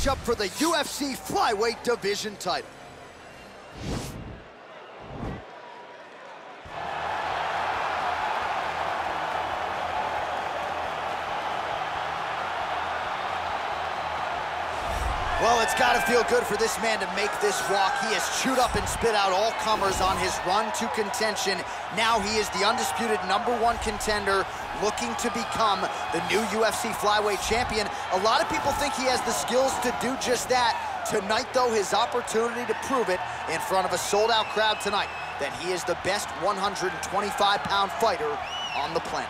matchup for the UFC Flyweight division title. Well, it's got to feel good for this man to make this walk. He has chewed up and spit out all comers on his run to contention. Now he is the undisputed #1 contender, looking to become the new UFC Flyweight champion. A lot of people think he has the skills to do just that. Tonight, though, his opportunity to prove it in front of a sold-out crowd tonight, that he is the best 125-pound fighter on the planet.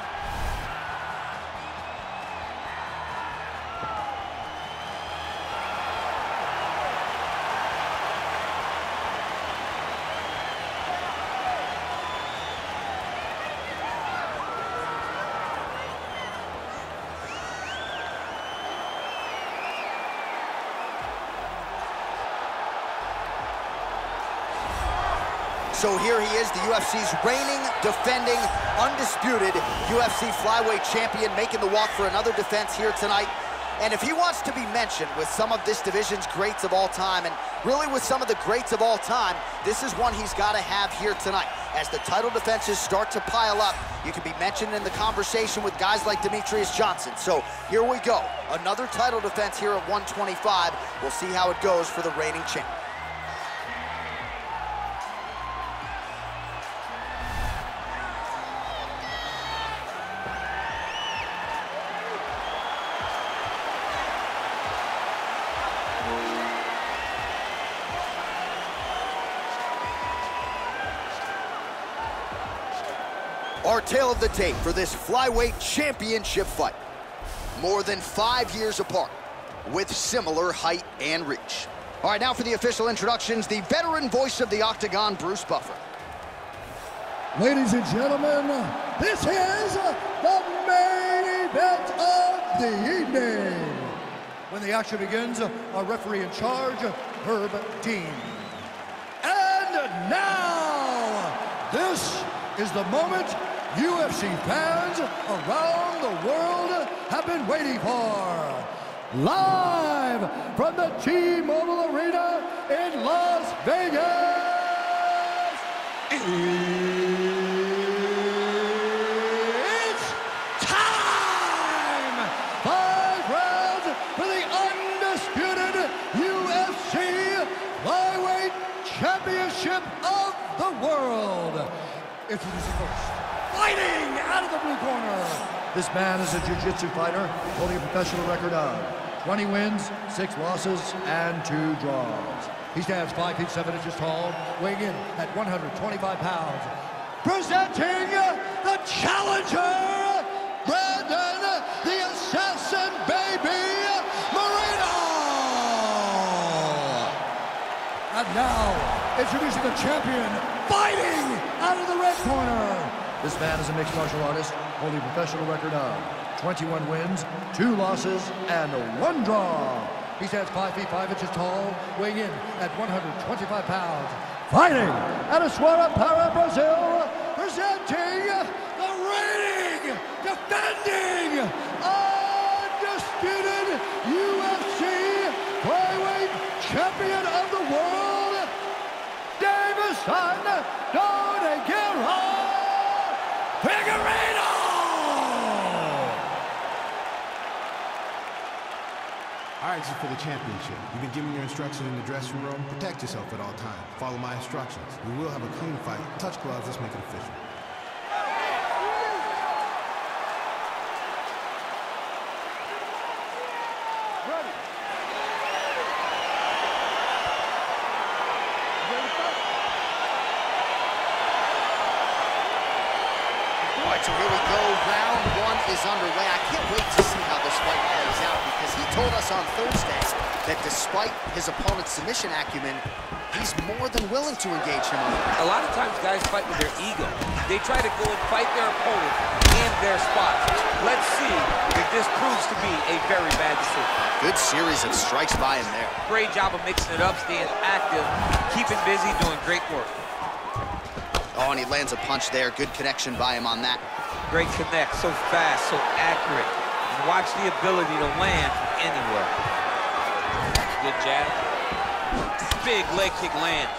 So here he is, the UFC's reigning, defending, undisputed UFC Flyweight champion, making the walk for another defense here tonight. And if he wants to be mentioned with some of this division's greats of all time, and really with some of the greats of all time, this is one he's got to have here tonight. As the title defenses start to pile up, you can be mentioned in the conversation with guys like Demetrius Johnson. So here we go, another title defense here at 125. We'll see how it goes for the reigning champ. Our tale of the tape for this Flyweight championship fight. More than 5 years apart, with similar height and reach. All right, now for the official introductions, the veteran voice of the Octagon, Bruce Buffer. Ladies and gentlemen, this is the main event of the evening. When the action begins, our referee in charge, Herb Dean. And now, this is the moment UFC fans around the world have been waiting for. Live from the T-Mobile Arena in Las Vegas, it's time! 5 rounds for the undisputed UFC Flyweight Championship of the world. Introducing first, fighting out of the blue corner. This man is a jiu-jitsu fighter holding a professional record of 20 wins, 6 losses, and 2 draws. He stands 5 feet 7 inches tall, weighing in at 125 pounds. Presenting the challenger, Brandon the Assassin Baby Moreno. And now, introducing the champion, fighting out of the red corner. This man is a mixed martial artist, holding a professional record of 21 wins, 2 losses, and 1 draw. He stands 5 feet 5 inches tall, weighing in at 125 pounds. Fighting out of Para, Brazil, presenting the reigning, defending, undisputed UFC Flyweight champion of the world, Deiveson Figueiredo! All right, this is for the championship. You've been given your instructions in the dressing room. Protect yourself at all times. Follow my instructions. We will have a clean fight. Touch gloves, let's make it official. So here we go, round 1 is underway. I can't wait to see how this fight plays out, because he told us on Thursday that despite his opponent's submission acumen, he's more than willing to engage him on the ground. A lot of times guys fight with their ego. They try to go and fight their opponent in their spots. Let's see if this proves to be a very bad decision. Good series of strikes by him there. Great job of mixing it up, staying active, keeping busy, doing great work. Oh, and he lands a punch there. Good connection by him on that. Great connect, so fast, so accurate. And watch the ability to land anywhere. good jab. Big leg kick lands.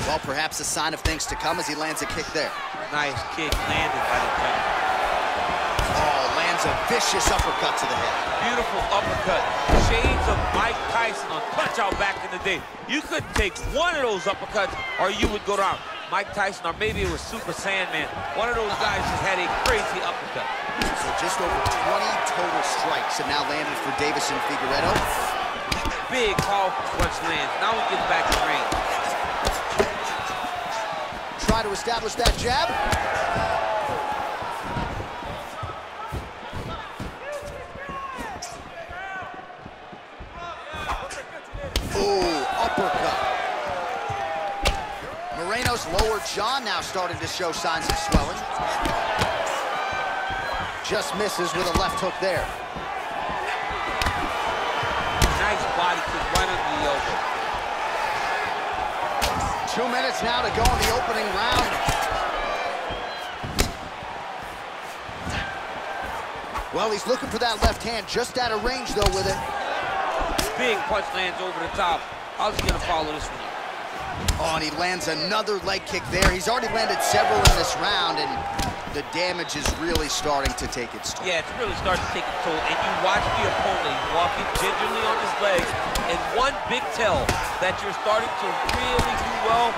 Well, perhaps a sign of things to come as he lands a kick there. Nice kick landed by the judge. Oh, lands a vicious uppercut to the head. Beautiful uppercut. Shades of Mike Tyson on Punch-Out back in the day. You couldn't take one of those uppercuts or you would go down. Mike Tyson, or maybe it was Super Sandman. One of those guys just had a crazy uppercut. So just over 20 total strikes have now landed for Deiveson Figueiredo. Big, powerful punch lands. Now he gets back to range. Try to establish that jab. Ooh, uppercut. Moreno's lower jaw now starting to show signs of swelling. Just misses with a left hook there. Nice body kick right under the elbow. 2 minutes now to go in the opening round. Well, he's looking for that left hand, just out of range, though, with it. Big punch lands over the top. How's he gonna follow this one? Oh, and he lands another leg kick there. He's already landed several in this round, and the damage is really starting to take its toll. Yeah, it's really starting to take its toll. And you watch the opponent walking gingerly on his legs. And one big tell that you're starting to really do well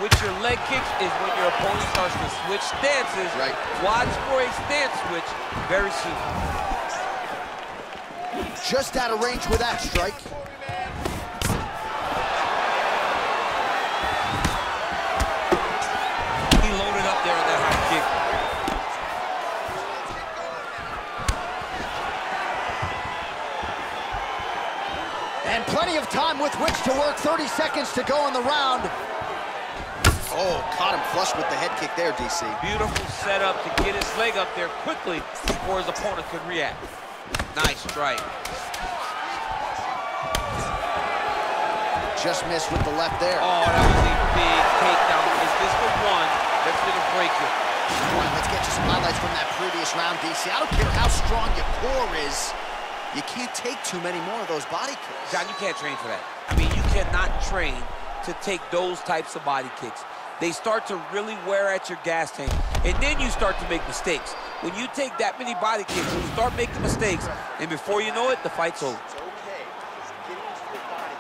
with your leg kicks is when your opponent starts to switch stances. Right. Watch for a stance switch very soon. Just out of range with that strike. He loaded up there on that high kick. And plenty of time with which to work. 30 seconds to go in the round. Oh, caught him flush with the head kick there, DC. Beautiful setup to get his leg up there quickly before his opponent could react. Nice strike. Just missed with the left there. Oh, that was a big takedown. Is this the one that's gonna break it? All right, let's get you some highlights from that previous round, DC. I don't care how strong your core is. You can't take too many more of those body kicks. John, you can't train for that. I mean, you cannot train to take those types of body kicks. They start to really wear at your gas tank, and then you start to make mistakes. When you take that many body kicks, you start making mistakes, and before you know it, the fight's over. It's okay. Just get into the body.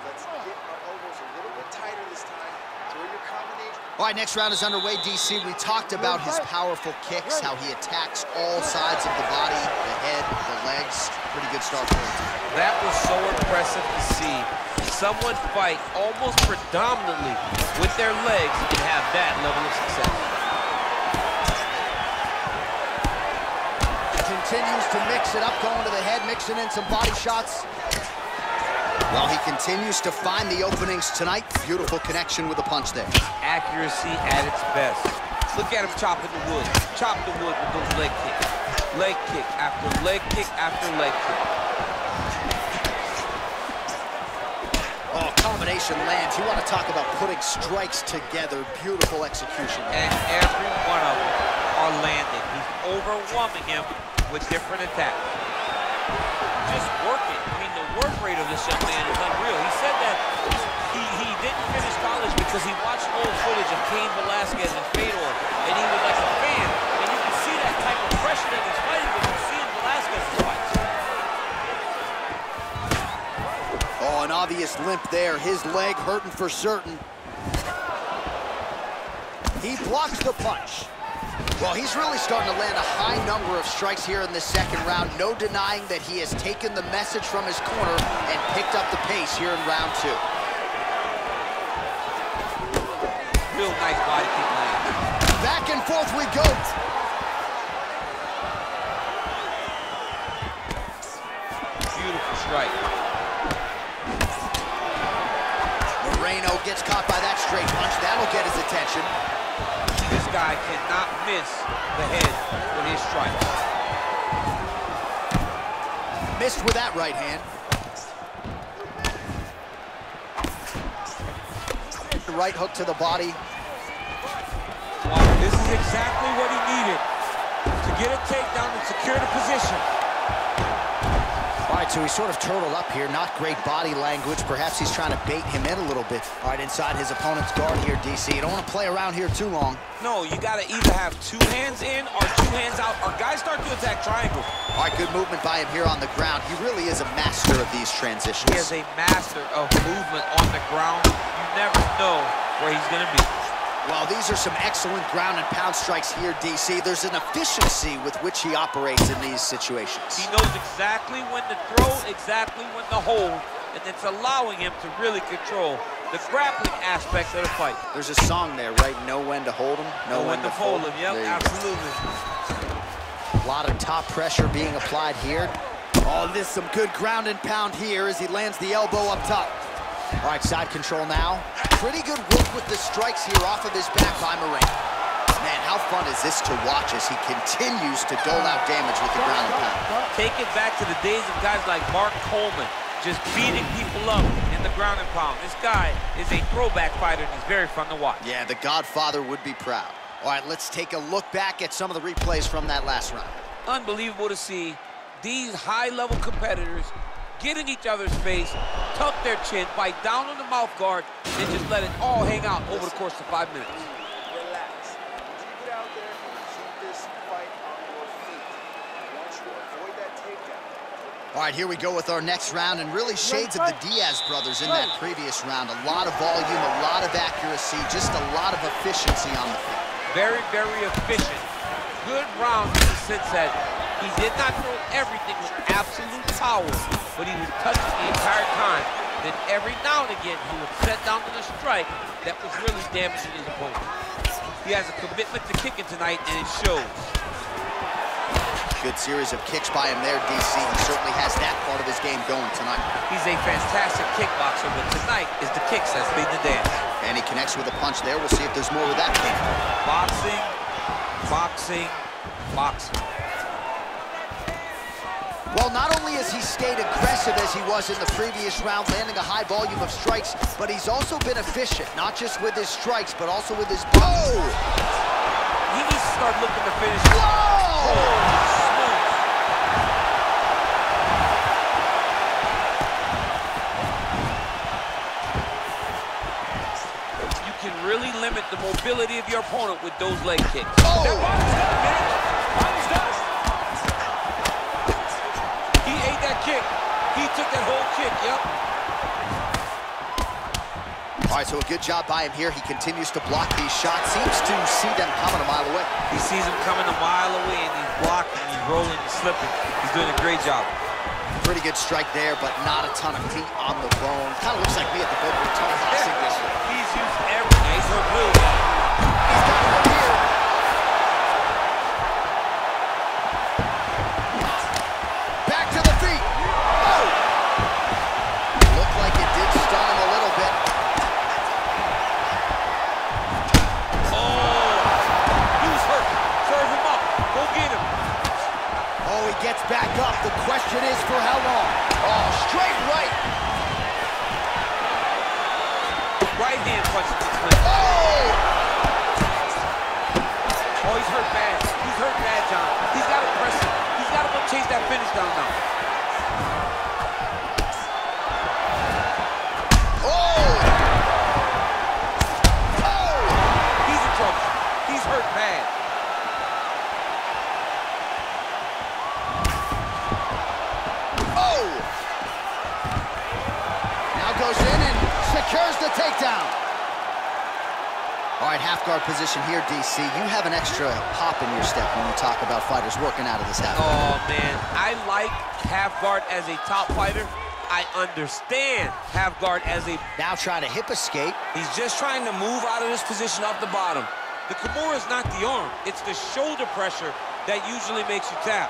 Let's get our elbows a little bit tighter this time. Throw your combination. All right, next round is underway, DC. We talked about his powerful kicks, how he attacks all sides of the body, the head, the legs. Pretty good start for him. That was so impressive to see. Someone fight almost predominantly with their legs and have that level of success. Continues to mix it up, going to the head, mixing in some body shots. Well, he continues to find the openings tonight. Beautiful connection with the punch there. Accuracy at its best. Look at him chopping the wood. Chop the wood with those leg kicks. Leg kick after leg kick after leg kick. Oh, combination lands. You want to talk about putting strikes together. Beautiful execution. And every one of them are landing. He's overwhelming him with different attacks. Just working. I mean, the work rate of this young man is unreal. He said that he didn't finish college because he watched old footage of Cain Velasquez and Fedor, and he was like a fan. And you can see that type of pressure that he's fighting when you see in Velasquez's fights. Oh, an obvious limp there. His leg hurting for certain. He blocks the punch. Well, he's really starting to land a high number of strikes here in this second round. No denying that he has taken the message from his corner and picked up the pace here in round two. Real nice body kick land. Back and forth we go. Beautiful strike. Moreno gets caught by that straight punch. That'll get his attention. This guy cannot miss the head with his strikes. Missed with that right hand. The right hook to the body. Wow, this is exactly what he needed to Get a takedown and secure the position. All right, so he's sort of turtled up here. Not great body language. Perhaps he's trying to bait him in a little bit. All right, inside his opponent's guard here, DC. You don't want to play around here too long. No, you got to either have 2 hands in or 2 hands out, or guys start to attack triangle. All right, good movement by him here on the ground. He really is a master of these transitions. He is a master of movement on the ground. You never know where he's going to be. Well, these are some excellent ground and pound strikes here, DC. There's an efficiency with which he operates in these situations. He knows exactly when to throw, exactly when to hold, and it's allowing him to really control the grappling aspects of the fight. There's a song there, right? Know when to hold him, know when to fold him. Yep, absolutely. A lot of top pressure being applied here. Oh, this is some good ground and pound here as he lands the elbow up top. All right, side control now. Pretty good work with the strikes here off of his back by Moreno. Man, how fun is this to watch as he continues to dole out damage with the ground and pound. Take it back to the days of guys like Mark Coleman, just beating people up in the ground and pound. This guy is a throwback fighter, and he's very fun to watch. Yeah, the Godfather would be proud. All right, let's take a look back at some of the replays from that last round. Unbelievable to see these high-level competitors get in each other's face, tuck their chin, bite down on the mouth guard, and just let it all hang out over the course of 5 minutes. Relax. Get out there and keep this fight on your feet. I want you to avoid that takedown. All right, here we go with our next round, and really shades of the Diaz brothers in that previous round. A lot of volume, a lot of accuracy, just a lot of efficiency on the feet. Very, very efficient. Good round in the sense that he did not throw everything with absolute power, but he was touching the entire time. Then every now and again, he would set down with a strike that was really damaging his opponent. He has a commitment to kicking tonight, and it shows. Good series of kicks by him there, DC. He certainly has that part of his game going tonight. He's a fantastic kickboxer, but tonight is the kicks that lead the dance. And he connects with a punch there. We'll see if there's more where that came from. Boxing, boxing, boxing. Well, not only has he stayed aggressive as he was in the previous round, landing a high volume of strikes, but he's also been efficient, not just with his strikes, but also with his... Oh! He needs to start looking to finish. Whoa! Smooth. You can really limit the mobility of your opponent with those leg kicks. Oh! That body's done, man. Body's done. He ate that kick. He took that whole kick, yep. All right, so a good job by him here. He continues to block these shots. Seems to see them coming a mile away. He sees them coming a mile away, and he's blocking, he's rolling, he's slipping. He's doing a great job. Pretty good strike there, but not a ton of meat on the bone. Kind of looks like me at the Boca Raton boxing this year. He's used everything. He's hurt blue. He's got one here. Back to the feet. Oh! Looked like it did stun him a little bit. Oh! He's hurt. Serve him up. Go get him. Oh, he gets back up. The question is for how long? Oh, straight right. Right hand punch to the split. Oh! Oh, he's hurt bad. He's hurt bad, John. He's got to press him. He's got to go chase that finish down now. Oh! Oh! He's in trouble. He's hurt bad. Oh! Now goes in and secures the takedown. All right, half guard position here, DC. You have an extra hop in your step when you talk about fighters working out of this half guard. Oh, man. I like half guard as a top fighter. I understand half guard as a... Now trying to hip escape. He's just trying to move out of this position off the bottom. The Kimura is not the arm. It's the shoulder pressure that usually makes you tap.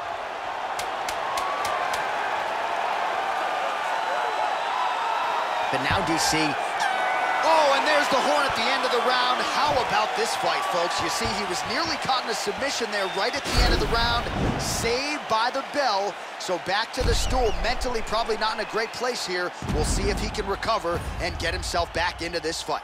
But now DC... Oh, and there's the horn at the end of the round. How about this fight, folks? You see, he was nearly caught in a submission there right at the end of the round. Saved by the bell. So back to the stool. Mentally probably not in a great place here. We'll see if he can recover and get himself back into this fight.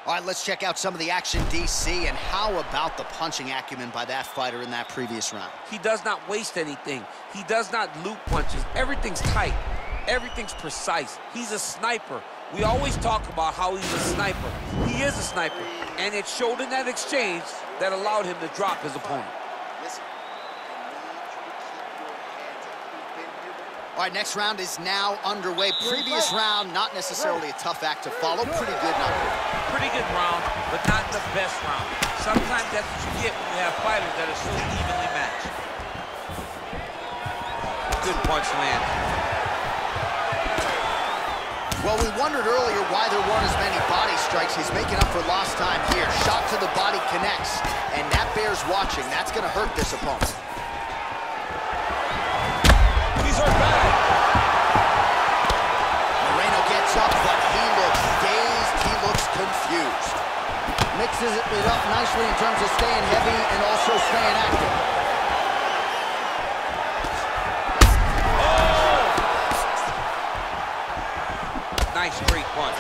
All right, let's check out some of the action, DC, and how about the punching acumen by that fighter in that previous round? He does not waste anything. He does not loop punches. Everything's tight. Everything's precise. He's a sniper. We always talk about how he's a sniper. He is a sniper, and it showed in that exchange that allowed him to drop his opponent. All right, next round is now underway. Previous round, not necessarily a tough act to follow. Pretty good number. Pretty good round, but not the best round. Sometimes that's what you get when you have fighters that are so evenly matched. Good punch land. Well, we wondered earlier why there weren't as many body strikes. He's making up for lost time here. Shot to the body connects, and that bears watching. That's going to hurt this opponent. He's hurt bad. Moreno gets up, but he looks dazed. He looks confused. Mixes it up nicely in terms of staying heavy and also staying active. Nice straight punch.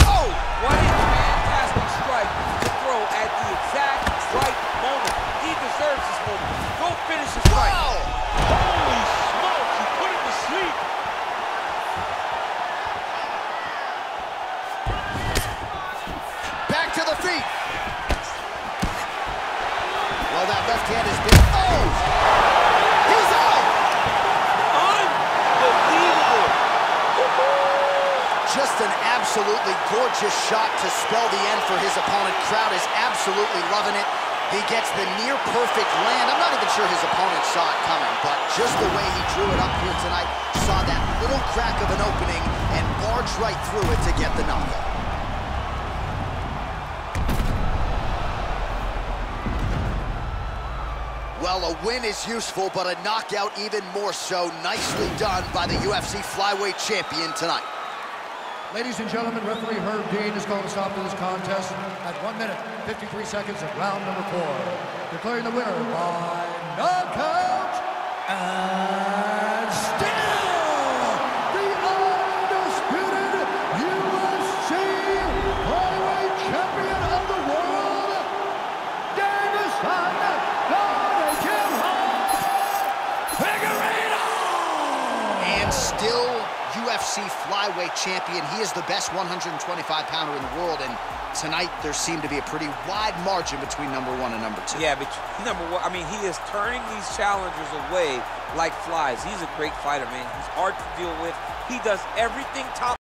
Oh, what a fantastic strike to throw at the exact right moment. He deserves this moment. Go finish his fight. Holy smokes, he put him to sleep. Back to the feet. Well, that left hand has been... Oh! He's out! Unbelievable. Just an absolutely gorgeous shot to spell the end for his opponent. Crowd is absolutely loving it. He gets the near-perfect land. I'm not even sure his opponent saw it coming, but just the way he drew it up here tonight, saw that little crack of an opening and barged right through it to get the knockout. Well, a win is useful, but a knockout even more so. Nicely done by the UFC Flyweight champion tonight. Ladies and gentlemen, referee Herb Dean has called a stop to this contest at 1 minute, 53 seconds of round number 4. Declaring the winner by knockout and still the undisputed UFC Flyweight champion of the world, Deiveson Figueiredo! And still UFC Flyweight champion. He is the best 125-pounder in the world, and tonight there seemed to be a pretty wide margin between number 1 and number 2. Yeah, but number 1, I mean, he is turning these challengers away like flies. He's a great fighter, man. He's hard to deal with. He does everything top